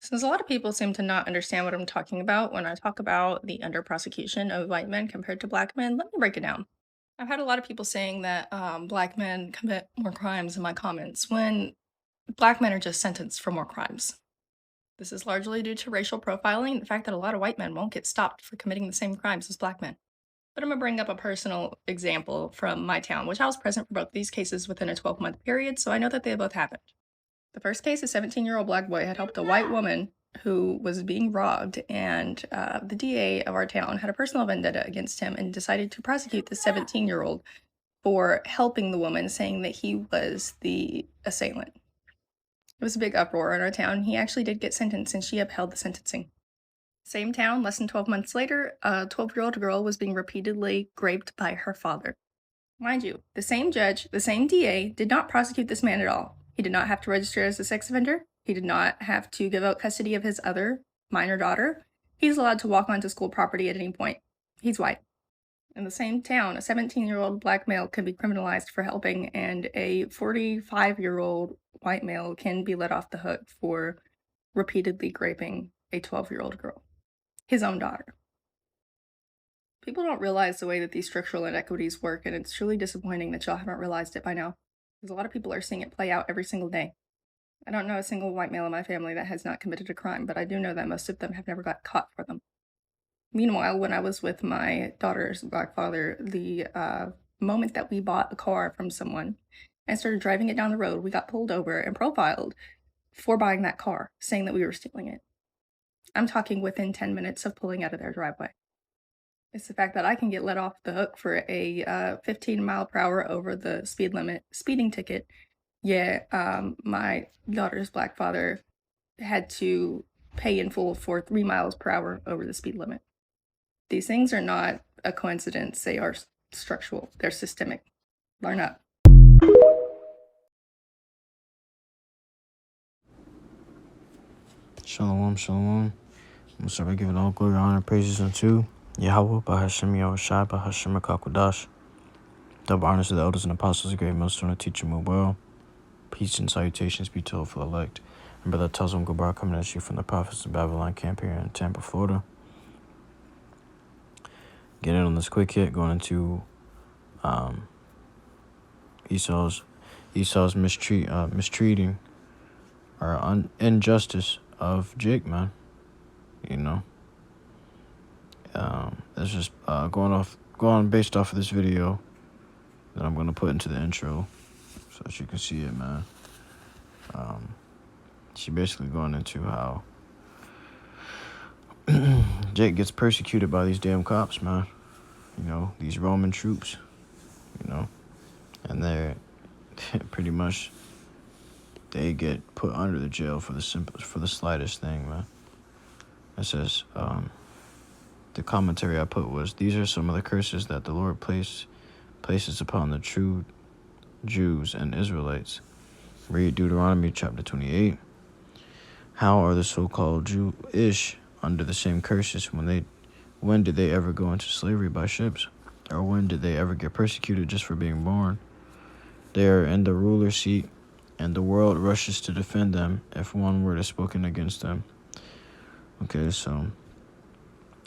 Since a lot of people seem to not understand what I'm talking about when I talk about the under prosecution of white men compared to black men, let me break it down. I've had a lot of people saying that black men commit more crimes in my comments when black men are just sentenced for more crimes. This is largely due to racial profiling and the fact that a lot of white men won't get stopped for committing the same crimes as black men. But I'm gonna bring up a personal example from my town, which I was present for both these cases within a 12-month period, so I know that they both happened. The first case, a 17-year-old black boy had helped a white woman who was being robbed, and the DA of our town had a personal vendetta against him and decided to prosecute the 17-year-old for helping the woman, saying that he was the assailant. It was a big uproar in our town. He actually did get sentenced, and she upheld the sentencing. Same town, less than 12 months later, a 12-year-old girl was being repeatedly raped by her father. Mind you, the same judge, the same DA, did not prosecute this man at all. He did not have to register as a sex offender. He did not have to give up custody of his other minor daughter. He's allowed to walk onto school property at any point. He's white. In the same town, a 17-year-old black male can be criminalized for helping, and a 45-year-old white male can be let off the hook for repeatedly raping a 12-year-old girl, his own daughter. People don't realize the way that these structural inequities work, and it's truly disappointing that y'all haven't realized it by now, because a lot of people are seeing it play out every single day. I don't know a single white male in my family that has not committed a crime, but I do know that most of them have never got caught for them. Meanwhile, when I was with my daughter's black father, the moment that we bought a car from someone and started driving it down the road, we got pulled over and profiled for buying that car, saying that we were stealing it. I'm talking within 10 minutes of pulling out of their driveway. It's the fact that I can get let off the hook for a 15 mile per hour over the speed limit speeding ticket. Yeah, my daughter's black father had to pay in full for 3 miles per hour over the speed limit. These things are not a coincidence. They are structural. They're systemic. Learn up. Shalom, shalom. I'm gonna start by giving all glory, honor, praises unto YAHAWAH, BAHASHAM, YAHAWASHI, BAHASHAM, QADASH. Double honors to the elders and apostles, the great MILLSTONE, teach them well. Peace and salutations be to all for the elect. And Brother Tuzum Gabar coming at you from the prophets of Babylon camp here in Tampa, Florida. Getting on this quick hit, going into Esau's mistreating or injustice of Jake, man. You know, that's just going based off of this video that I'm gonna put into the intro, so that you can see it, man. She basically going into how Jake gets persecuted by these damn cops, man. You know, these Roman troops. You know, and they're pretty much they get put under the jail for the slightest thing, man. It says, the commentary I put was, these are some of the curses that the Lord places upon the true Jews and Israelites. Read Deuteronomy chapter 28. How are the so-called Jewish under the same curses? When did they ever go into slavery by ships? Or when did they ever get persecuted just for being born? They are in the ruler's seat, and the world rushes to defend them if one word is spoken against them. Okay, so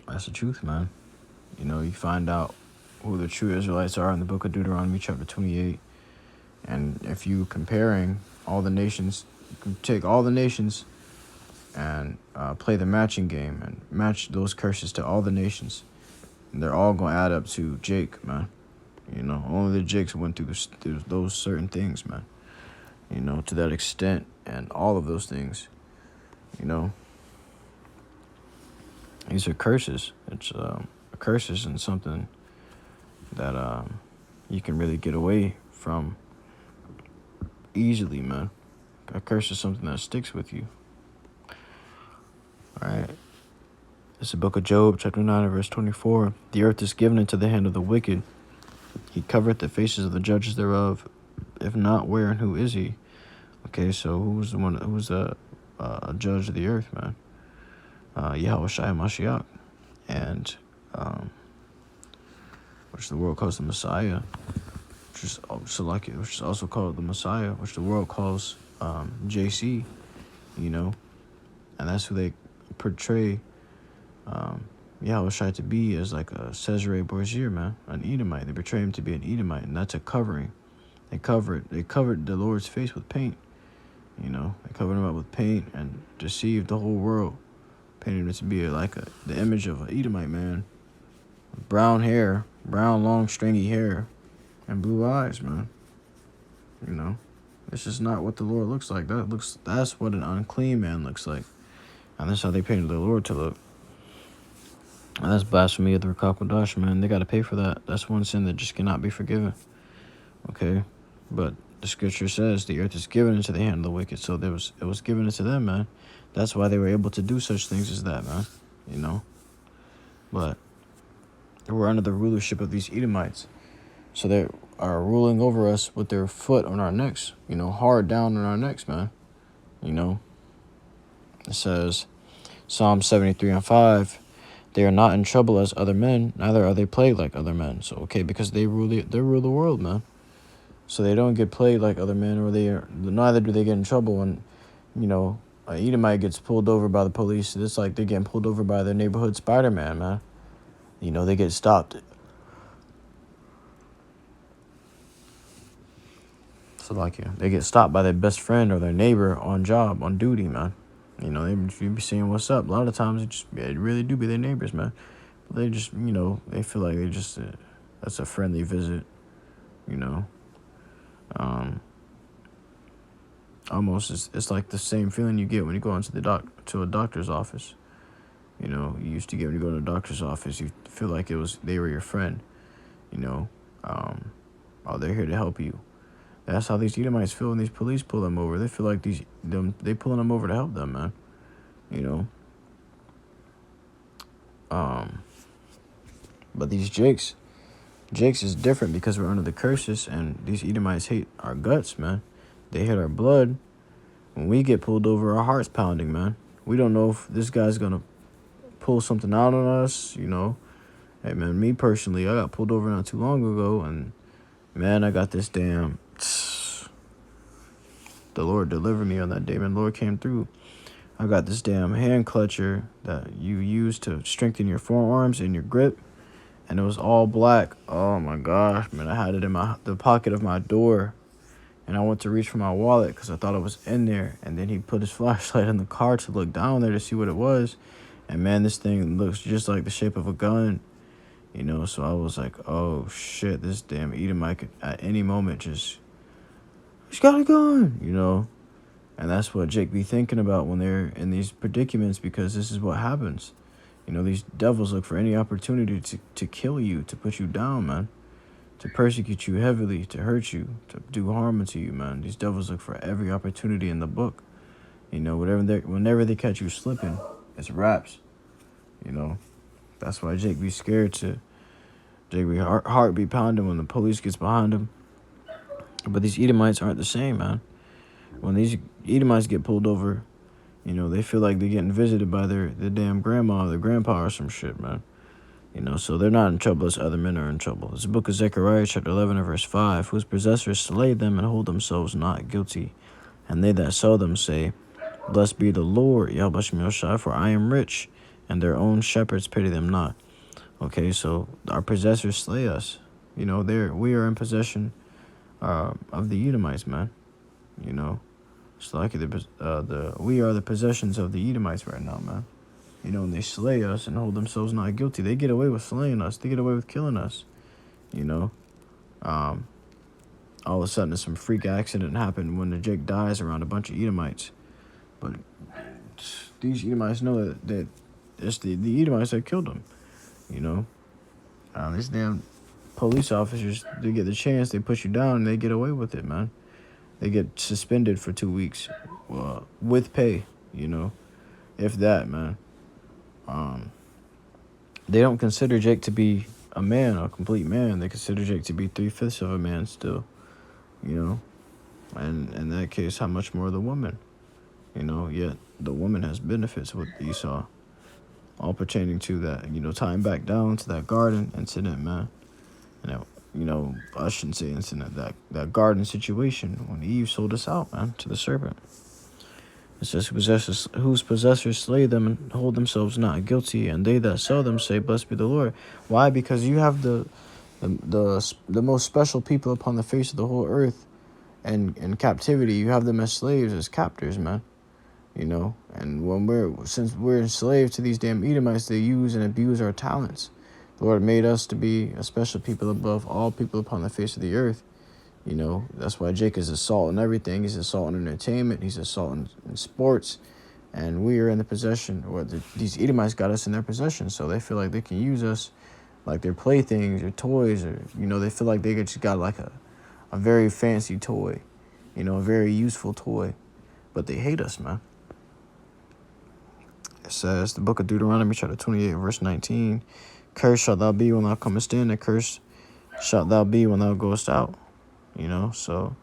that's the truth, man. You know, you find out who the true Israelites are in the book of Deuteronomy chapter 28. And if you comparing all the nations, you can take all the nations and play the matching game and match those curses to all the nations. And they're all going to add up to Jake, man. You know, only the Jakes went through those certain things, man. You know, to that extent and all of those things, you know. These are curses. It's curses and something that you can really get away from easily, man. A curse is something that sticks with you. All right. It's the book of Job, chapter 9, verse 24. The earth is given into the hand of the wicked. He covereth the faces of the judges thereof. If not, where and who is he? Okay, so who's the judge of the earth, man? YAHAWASHI Mashiach. And which the world calls the Messiah, which is also called the Messiah, which the world calls JC, you know. And that's who they portray Yahawashi to be, as like a Cesare Borgia, man, an Edomite. They portray him to be an Edomite, and that's a covering. They covered the Lord's face with paint. You know, they covered him up with paint and deceived the whole world, painted him to be the image of an Edomite man, with brown hair, brown long stringy hair, and blue eyes, man. You know, it's just not what the Lord looks like. That's what an unclean man looks like, and that's how they painted the Lord to look. And that's blasphemy of the QADASH, man. They got to pay for that. That's one sin that just cannot be forgiven. Okay, but the scripture says the earth is given into the hand of the wicked, so it was given into them, man. That's why they were able to do such things as that, man. You know, but we're under the rulership of these Edomites, so they are ruling over us with their foot on our necks. You know, hard down on our necks, man. You know, it says Psalm 73:5. They are not in trouble as other men, neither are they plagued like other men. So, okay, because they rule the world, man. So they don't get plagued like other men, or neither do they get in trouble when, you know, an Edomite gets pulled over by the police. It's like they're getting pulled over by their neighborhood Spider-Man, man. You know, they get stopped. So, they get stopped by their best friend or their neighbor on duty, man. You know, you be saying what's up. A lot of times it really do be their neighbors, man. But they just, you know, they feel like that's a friendly visit, you know. Almost it's like the same feeling you get when you go into to a doctor's office. You know, you used to get when you go to a doctor's office, you feel like they were your friend. You know, they're here to help you. That's how these Edomites feel when these police pull them over. They feel like they pulling them over to help them, man. You know. But these Jakes is different because we're under the curses, and these Edomites hate our guts, man. They hate our blood. When we get pulled over, our heart's pounding, man. We don't know if this guy's gonna pull something out on us, you know. Hey, man, me personally, I got pulled over not too long ago, and man, I got this damn. The Lord delivered me on that day, man. The Lord came through. I got this damn hand clutcher that you use to strengthen your forearms and your grip, and it was all black. Oh my gosh, man! I had it in the pocket of my door, and I went to reach for my wallet because I thought it was in there. And then he put his flashlight in the car to look down there to see what it was, and man, this thing looks just like the shape of a gun. You know, so I was like, oh shit, this damn Edomite could at any moment he's got a gun, you know. And that's what Jake be thinking about when they're in these predicaments, because this is what happens. You know, these devils look for any opportunity to kill you, to put you down, man. To persecute you heavily, to hurt you, to do harm to you, man. These devils look for every opportunity in the book. You know, whenever they catch you slipping, it's raps. You know, that's why Jake be scared Jake be heart be pounding when the police gets behind him. But these Edomites aren't the same, man. When these Edomites get pulled over, you know, they feel like they're getting visited by their damn grandma or their grandpa or some shit, man. You know, so they're not in trouble as other men are in trouble. It's the book of Zechariah, chapter 11, and verse 5. Whose possessors slay them and hold themselves not guilty. And they that sell them say, Blessed be the Lord, YAHAWASHI, for I am rich, and their own shepherds pity them not. Okay, so our possessors slay us. You know, we are in possession of the Edomites, man. You know, it's like we are the possessions of the Edomites right now, man. You know, and they slay us and hold themselves not guilty. They get away with slaying us. They get away with killing us. You know, all of a sudden, some freak accident happened when the Jake dies around a bunch of Edomites. But these Edomites know that it's the Edomites that killed them. You know, these damn police officers, they get the chance, they put you down, and they get away with it, man. They get suspended for 2 weeks with pay, you know, if that, man. They don't consider Jake to be a man, a complete man. They consider Jake to be 3/5 of a man still, you know. And in that case, how much more the woman, you know? Yet the woman has benefits with Esau, all pertaining to that, you know, tying back down to that garden incident, man. You know, I shouldn't say incident, that garden situation when Eve sold us out, man, to the serpent. It says, whose possessors slay them and hold themselves not guilty, and they that sell them say, Blessed be the Lord. Why? Because you have the most special people upon the face of the whole earth, and in captivity. You have them as slaves, as captors, man. You know, and since we're enslaved to these damn Edomites, they use and abuse our talents. The Lord made us to be a special people above all people upon the face of the earth. You know, that's why Jake is a salt in everything. He's a salt in entertainment. He's a salt in sports. And we are in the possession, or these Edomites got us in their possession. So they feel like they can use us like their playthings or toys, or, you know, they feel like they just got like a very fancy toy, you know, a very useful toy. But they hate us, man. It says, the book of Deuteronomy, chapter 28, verse 19, Cursed shalt thou be when thou comest in, and cursed shalt thou be when thou goest out. You know, so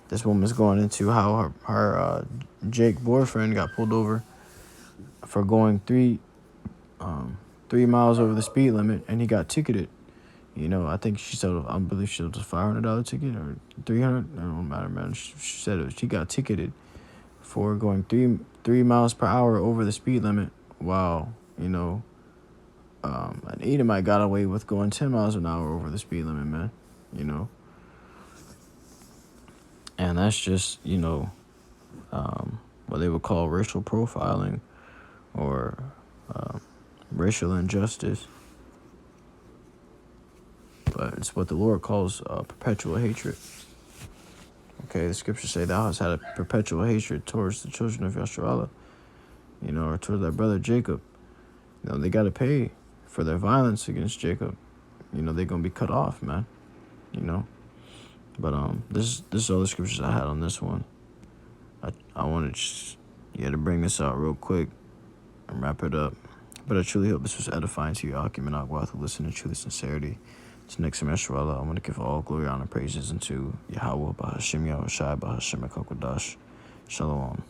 this woman's going into how her Jake boyfriend got pulled over for going 3 miles over the speed limit, and he got ticketed. You know, I think she said, I believe she was a $500 ticket or $300. It don't matter, man. She said she got ticketed for going 3 miles per hour over the speed limit. While, you know, an Edomite got away with going 10 miles an hour over the speed limit, man. You know, and that's just, you know, what they would call racial profiling, or racial injustice. But it's what the Lord calls perpetual hatred. Okay, the scriptures say, thou hast had a perpetual hatred towards the children of Yasharallah, you know, or towards thy brother Jacob. You know, they got to pay for their violence against Jacob. You know, they're going to be cut off, man. You know. But this is all the scriptures I had on this one. I wanted to bring this out real quick and wrap it up. But I truly hope this was edifying to you, Akim and Agwa, who listen in truth and sincerity. To next semester, Allah, I want to give all glory, honor, praises unto YAHAWAH, BAHASHAM, YAHAWASHI, BAHASHAM, QADASH. Shalom.